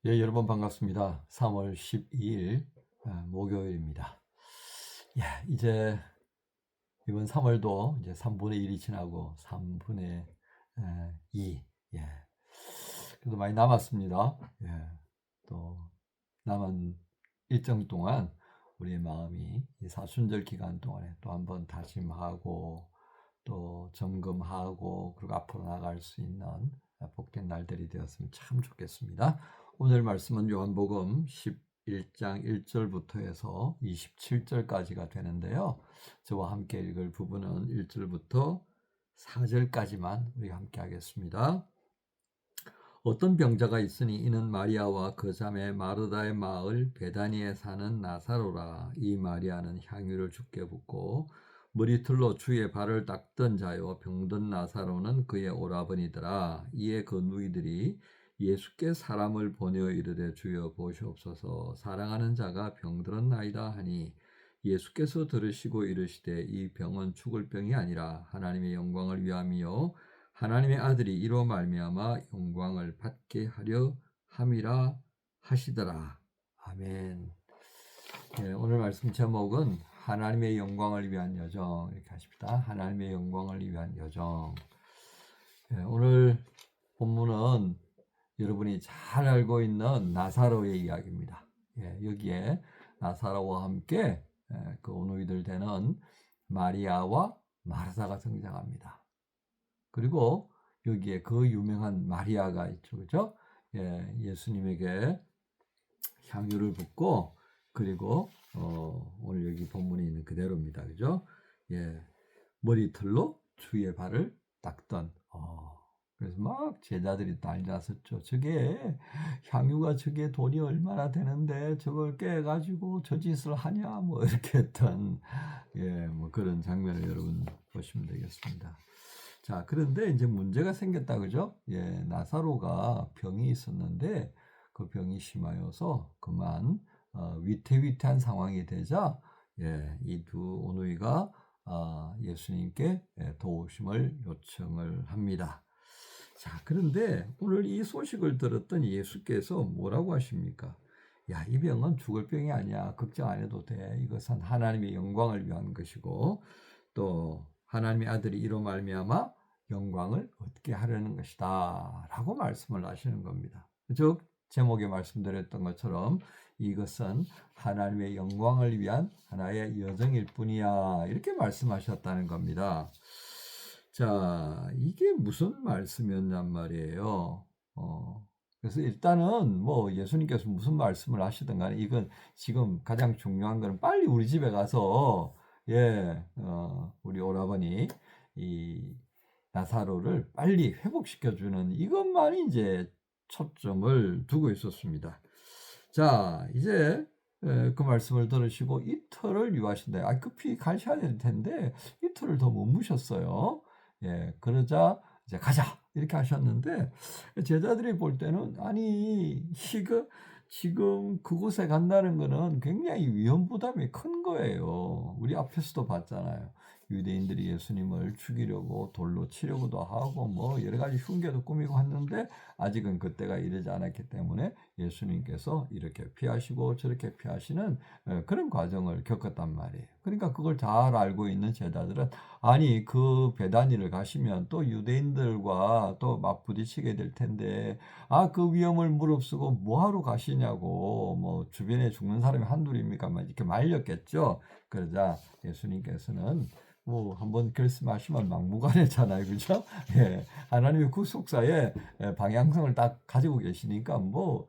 예, 여러분 반갑습니다. 3월 12일 목요일입니다. 예, 이제 이번 3월도 이제 3분의 1이 지나고 3분의 2. 예. 그래도 많이 남았습니다. 예. 또 남은 일정 동안 우리의 마음이 이 사순절 기간 동안에 또 한번 다짐하고 또 점검하고 그리고 앞으로 나갈 수 있는 복된 날들이 되었으면 참 좋겠습니다. 오늘 말씀은 요한복음 11장 1절부터 해서 27절까지가 되는데요. 저와 함께 읽을 부분은 1절부터 4절까지만 우리가 함께 하겠습니다. 어떤 병자가 있으니 이는 마리아와 그 자매 마르다의 마을 베다니에 사는 나사로라. 이 마리아는 향유를 주께 붓고 머리틀로 주의 발을 닦던 자요 병든 나사로는 그의 오라버니더라. 이에 그 누이들이 예수께 사람을 보내어 이르되 주여 보시옵소서 사랑하는 자가 병들었나이다 하니 예수께서 들으시고 이르시되 이 병은 죽을 병이 아니라 하나님의 영광을 위함이요 하나님의 아들이 이로 말미암아 영광을 받게 하려 함이라 하시더라. 아멘. 네, 오늘 말씀 제목은 하나님의 영광을 위한 여정 이렇게 하십니다. 하나님의 영광을 위한 여정. 네, 오늘 본문은 여러분이 잘 알고 있는 나사로의 이야기입니다. 예, 여기에 나사로와 함께 그 오누이들 되는 마리아와 마르다가 등장합니다. 그리고 여기에 그 유명한 마리아가 있죠. 그죠? 예, 예수님에게 향유를 붓고 그리고 오늘 여기 본문에 있는 그대로입니다. 그죠? 예. 머리털로 주의 발을 닦던 그래서 막 제자들이 난리 났었죠. 저게 향유가 저게 돈이 얼마나 되는데 저걸 깨가지고 저 짓을 하냐 뭐 이렇게 했던 뭐 그런 장면을 여러분 보시면 되겠습니다. 자, 그런데 이제 문제가 생겼다 그죠? 예, 나사로가 병이 있었는데 그 병이 심하여서 그만 위태위태한 상황이 되자 이 두 오누이가 예수님께 도우심을 요청을 합니다. 자, 그런데 오늘 이 소식을 들었던 예수께서 뭐라고 하십니까? 야, 이 병은 죽을 병이 아니야. 걱정 안 해도 돼. 이것은 하나님의 영광을 위한 것이고 또 하나님의 아들이 이로 말미암아 영광을 얻게 하려는 것이다. 라고 말씀을 하시는 겁니다. 즉 제목에 말씀드렸던 것처럼 이것은 하나님의 영광을 위한 하나의 여정일 뿐이야. 이렇게 말씀하셨다는 겁니다. 자, 이게 무슨 말씀이었냔 말이에요. 그래서 일단은 뭐 예수님께서 무슨 말씀을 하시든 간에 이건 지금 가장 중요한 거는 빨리 우리 집에 가서 우리 오라버니 이 나사로를 빨리 회복시켜주는 이것만이 이제 초점을 두고 있었습니다. 자, 이제 그 말씀을 들으시고 이틀을 유하신다. 급히 가셔야 될 텐데 이틀을 더 머무셨어요. 예, 그러자 이제 가자 이렇게 하셨는데 제자들이 볼 때는 아니 이거 지금 그곳에 간다는 거는 굉장히 위험 부담이 큰 거예요. 우리 앞에서도 봤잖아요. 유대인들이 예수님을 죽이려고 돌로 치려고도 하고 뭐 여러 가지 흉계도 꾸미고 했는데 아직은 그때가 이르지 않았기 때문에 예수님께서 이렇게 피하시고 저렇게 피하시는 그런 과정을 겪었단 말이에요. 그러니까 그걸 잘 알고 있는 제자들은 아니 그 베다니를 가시면 또 유대인들과 또 맞부딪히게 될 텐데 그 위험을 무릅쓰고 뭐하러 가시냐고 뭐 주변에 죽는 사람이 한둘입니까? 막 이렇게 말렸겠죠. 그러자 예수님께서는 뭐 한번 말씀하시면 막무가내잖아요, 그죠? 예, 하나님의 구속사에 방향성을 딱 가지고 계시니까 뭐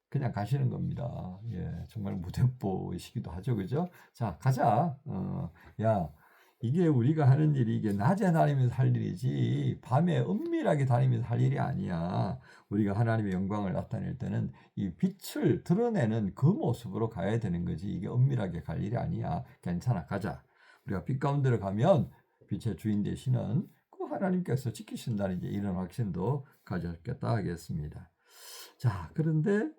그냥 가시는 겁니다. 예, 정말 무대뽀이시기도 하죠, 그죠? 자, 가자. 야, 이게 우리가 하는 일이 이게 낮에 다니면서 할 일이지 밤에 은밀하게 다니면서 할 일이 아니야. 우리가 하나님의 영광을 나타낼 때는 이 빛을 드러내는 그 모습으로 가야 되는 거지. 이게 은밀하게 갈 일이 아니야. 괜찮아, 가자. 우리가 빛 가운데로 가면 빛의 주인 되시는 그 하나님께서 지키신다는 이제 이런 확신도 가졌겠다 하겠습니다. 자, 그런데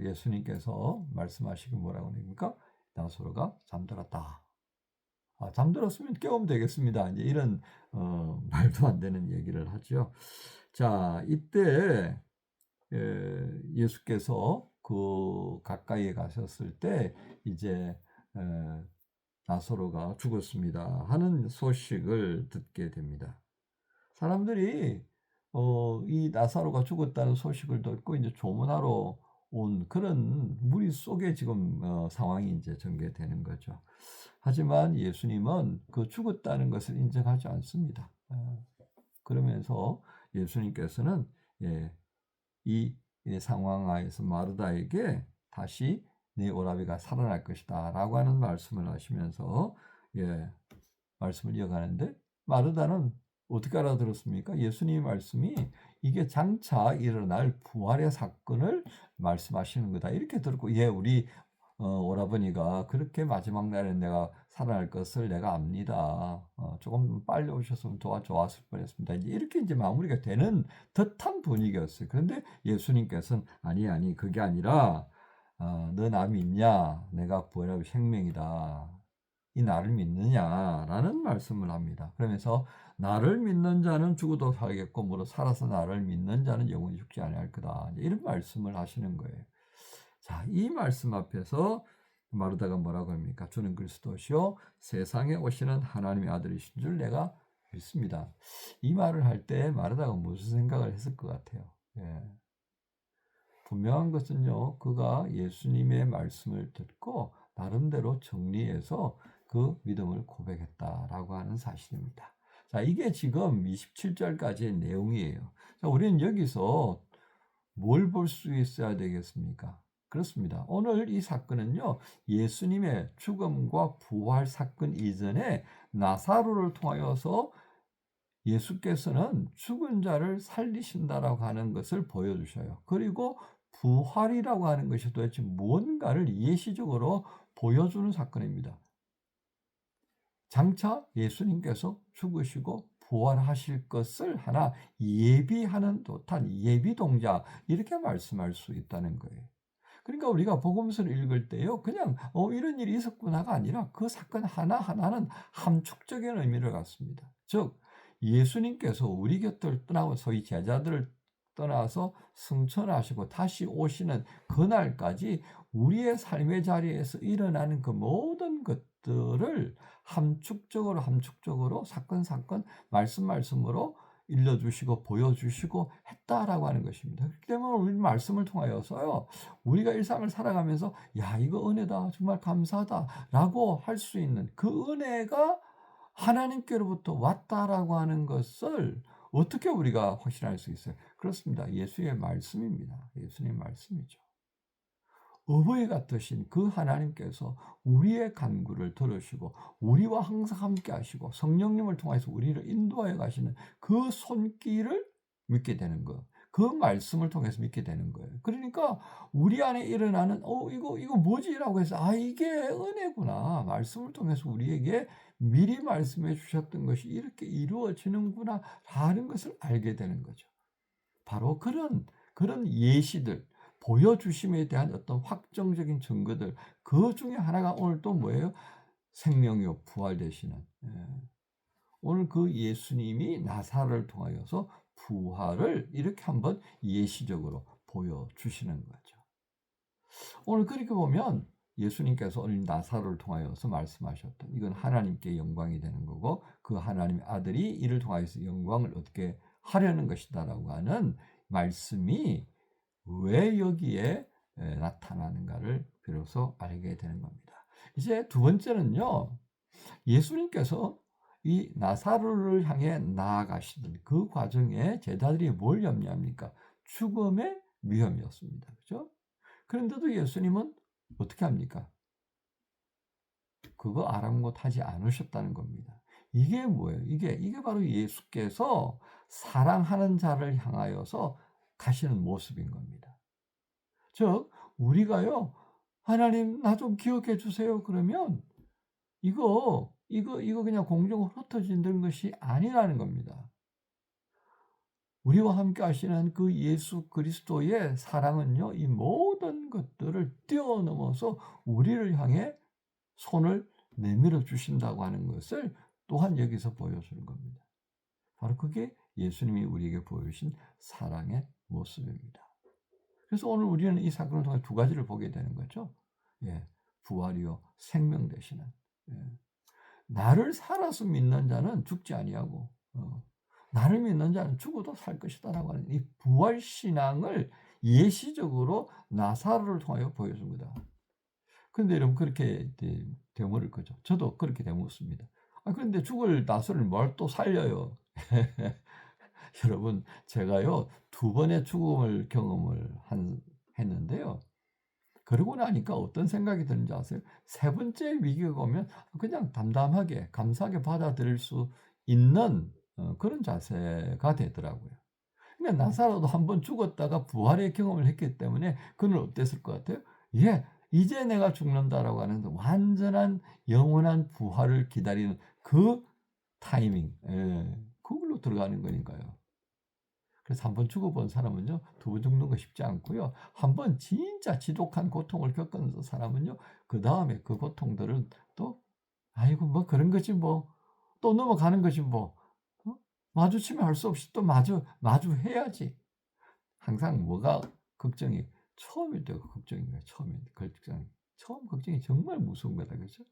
예수님께서 말씀하시기 뭐라고 합니까? 나사로가 잠들었다. 잠들었으면 깨우면 되겠습니다. 이제 이런 말도 안 되는 얘기를 하죠. 자, 이때 예수께서 그 가까이에 가셨을 때 이제 나사로가 죽었습니다 하는 소식을 듣게 됩니다. 사람들이 이 나사로가 죽었다는 소식을 듣고 이제 조문하러 온 그런 무리 속에 지금 상황이 이제 전개되는 거죠. 하지만 예수님은 그 죽었다는 것을 인정하지 않습니다. 그러면서 예수님께서는 이 상황 하에서 마르다에게 다시 네 오라비가 살아날 것이다 라고 하는 말씀을 하시면서 말씀을 이어가는데, 마르다는 어떻게 알아들었습니까? 예수님의 말씀이 이게 장차 일어날 부활의 사건을 말씀하시는 거다 이렇게 들었고, 우리 오라버니가 그렇게 마지막 날에 내가 살아날 것을 내가 압니다. 조금 빨리 오셨으면 좋았을 뻔했습니다. 이렇게 이제 마무리가 되는 듯한 분위기였어요. 그런데 예수님께서는 아니 그게 아니라 너 나 믿냐? 내가 부활하고 생명이다. 이 나를 믿느냐라는 말씀을 합니다. 그러면서 나를 믿는 자는 죽어도 살겠고 무릇 살아서 나를 믿는 자는 영원히 죽지 아니할 거다. 이런 말씀을 하시는 거예요. 자, 이 말씀 앞에서 마르다가 뭐라고 합니까? 주는 그리스도시요 세상에 오시는 하나님의 아들이신 줄 내가 믿습니다. 이 말을 할 때 마르다가 무슨 생각을 했을 것 같아요? 분명한 것은요, 그가 예수님의 말씀을 듣고 나름대로 정리해서 그 믿음을 고백했다라고 하는 사실입니다. 자, 이게 지금 27절까지의 내용이에요. 자, 우리는 여기서 뭘 볼 수 있어야 되겠습니까? 그렇습니다. 오늘 이 사건은요, 예수님의 죽음과 부활 사건 이전에 나사로를 통하여서 예수께서는 죽은 자를 살리신다라고 하는 것을 보여주셔요. 그리고 부활이라고 하는 것이 도대체 뭔가를 예시적으로 보여주는 사건입니다. 장차 예수님께서 죽으시고 부활하실 것을 하나 예비하는 듯한 예비 동작, 이렇게 말씀할 수 있다는 거예요. 그러니까 우리가 복음서를 읽을 때요, 그냥 이런 일이 있었구나가 아니라 그 사건 하나하나는 함축적인 의미를 갖습니다. 즉 예수님께서 우리 곁을 떠나고 소위 제자들을 떠나서 승천하시고 다시 오시는 그날까지 우리의 삶의 자리에서 일어나는 그 모든 것들을 함축적으로 사건 말씀으로 일러주시고 보여주시고 했다라고 하는 것입니다. 그렇기 때문에 우리 말씀을 통하여서요, 우리가 일상을 살아가면서 이거 은혜다, 정말 감사하다라고 할 수 있는 그 은혜가 하나님께로부터 왔다라고 하는 것을 어떻게 우리가 확신할 수 있어요? 그렇습니다. 예수의 말씀입니다. 예수님의 말씀이죠. 어버이 같으신 그 하나님께서 우리의 간구를 들으시고 우리와 항상 함께 하시고 성령님을 통해서 우리를 인도하여 가시는 그 손길을 믿게 되는 거예요. 그 말씀을 통해서 믿게 되는 거예요. 그러니까 우리 안에 일어나는 이거 뭐지라고 해서 이게 은혜구나. 말씀을 통해서 우리에게 미리 말씀해 주셨던 것이 이렇게 이루어지는구나 라는 것을 알게 되는 거죠. 바로 그런 예시들, 보여주심에 대한 어떤 확정적인 증거들, 그 중에 하나가 오늘 또 뭐예요? 생명이요 부활되시는, 오늘 그 예수님이 나사로를 통하여서 부활을 이렇게 한번 예시적으로 보여주시는 거죠. 오늘 그렇게 보면 예수님께서 오늘 나사로를 통하여서 말씀하셨던, 이건 하나님께 영광이 되는 거고 그 하나님의 아들이 이를 통하여서 영광을 얻게 하려는 것이다라고 하는 말씀이 왜 여기에 나타나는가를 비로소 알게 되는 겁니다. 이제 두 번째는요, 예수님께서 이 나사로를 향해 나아가시던 그 과정에 제자들이 뭘 염려합니까? 죽음의 위험이었습니다. 그렇죠? 그런데도 예수님은 어떻게 합니까? 그거 아랑곳하지 않으셨다는 겁니다. 이게 뭐예요? 이게 바로 예수께서 사랑하는 자를 향하여서 가시는 모습인 겁니다. 즉 우리가요, 하나님 나 좀 기억해 주세요 그러면 이거 그냥 공중으로 흩어지는 것이 아니라는 겁니다. 우리와 함께 하시는 그 예수 그리스도의 사랑은요, 이 모든 것들을 뛰어넘어서 우리를 향해 손을 내밀어 주신다고 하는 것을 또한 여기서 보여주는 겁니다. 바로 그게 예수님이 우리에게 보여주신 사랑의 모습입니다. 그래서 오늘 우리는 이 사건을 통해 두 가지를 보게 되는 거죠. 예, 부활이요 생명 되시는. 예. 나를 살아서 믿는 자는 죽지 아니하고 나를 믿는 자는 죽어도 살 것이다라고 하는 이 부활 신앙을 예시적으로 나사로를 통하여 보여줍니다. 그런데 여러분 그렇게 되물을 거죠. 저도 그렇게 되묻습니다. 그런데 죽을 나사로를 뭘 또 살려요? 여러분 제가요 2번의 죽음을 경험을 했는데요. 그러고 나니까 어떤 생각이 드는지 아세요? 3번째 위기가 오면 그냥 담담하게 감사하게 받아들일 수 있는 그런 자세가 되더라고요. 그러니까 나사로도 한번 죽었다가 부활의 경험을 했기 때문에 그는 어땠을 것 같아요? 예, 이제 내가 죽는다라고 하는 완전한 영원한 부활을 기다리는 그 타이밍, 그걸로 들어가는 거니까요. 그래서 한 번 죽어본 사람은요 2번 죽는 거 쉽지 않고요. 한 번 진짜 지독한 고통을 겪은 사람은요 그 다음에 그 고통들은 또 아이고 뭐 그런 거지 뭐 또 넘어가는 거지 뭐 마주치면 할 수 없이 또 마주해야지. 항상 뭐가 걱정이 처음일 때가 걱정인 거예요. 처음 걱정이 정말 무서운 거다, 그렇죠?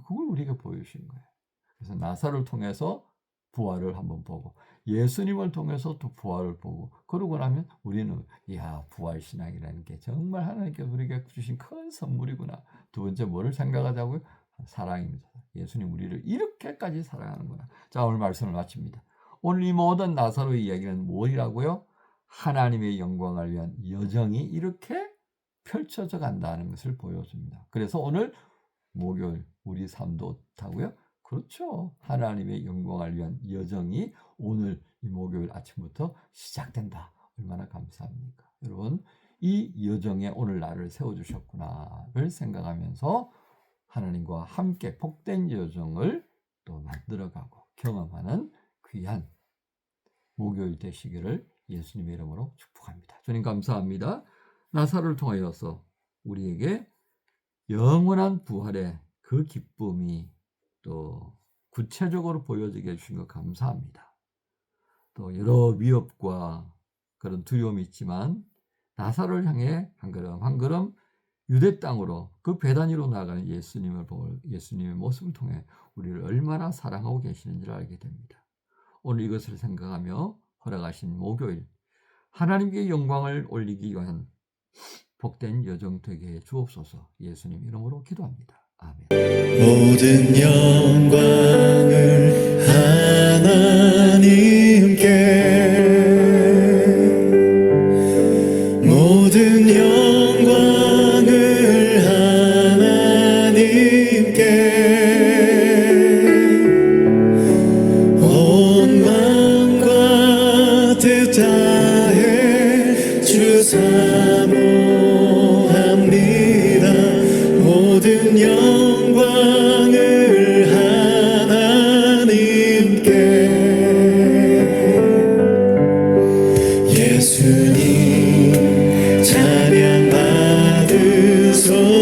그걸 우리가 보여주신 거예요. 그래서 나사를 통해서 부활을 한번 보고 예수님을 통해서 또 부활을 보고 그러고 나면 우리는 부활 신앙이라는 게 정말 하나님께서 우리에게 주신 큰 선물이구나. 2번째 뭐를 생각하자고요? 사랑입니다. 예수님 우리를 이렇게까지 사랑하는구나. 자, 오늘 말씀을 마칩니다. 오늘 이 모든 나사로의 이야기는 뭐라고요? 하나님의 영광을 위한 여정이 이렇게 펼쳐져 간다는 것을 보여줍니다. 그래서 오늘 목요일 우리 삶도 어떻다고요? 그렇죠. 하나님의 영광을 위한 여정이 오늘 이 목요일 아침부터 시작된다. 얼마나 감사합니까? 여러분 이 여정에 오늘 나를 세워주셨구나를 생각하면서 하나님과 함께 복된 여정을 또 만들어가고 경험하는 귀한 목요일 되시기를 예수님의 이름으로 축복합니다. 주님 감사합니다. 나사로를 통하여서 우리에게 영원한 부활의 그 기쁨이 또 구체적으로 보여지게 해주신 것 감사합니다. 또 여러 위협과 그런 두려움이 있지만 나사로를 향해 한 걸음 한 걸음 유대 땅으로 그 배단위로 나아가는 예수님의 모습을 통해 우리를 얼마나 사랑하고 계시는지를 알게 됩니다. 오늘 이것을 생각하며 허락하신 목요일 하나님께 영광을 올리기 위한 복된 여정 되게 해 주옵소서. 예수님 이름으로 기도합니다. 아멘. 모든 영광을 하나님께 모든 영광을 하나님께 온 마음과 뜻 다해 주 사모합니다. 모든 영광을 하나님께 예수님 찬양 받으소서.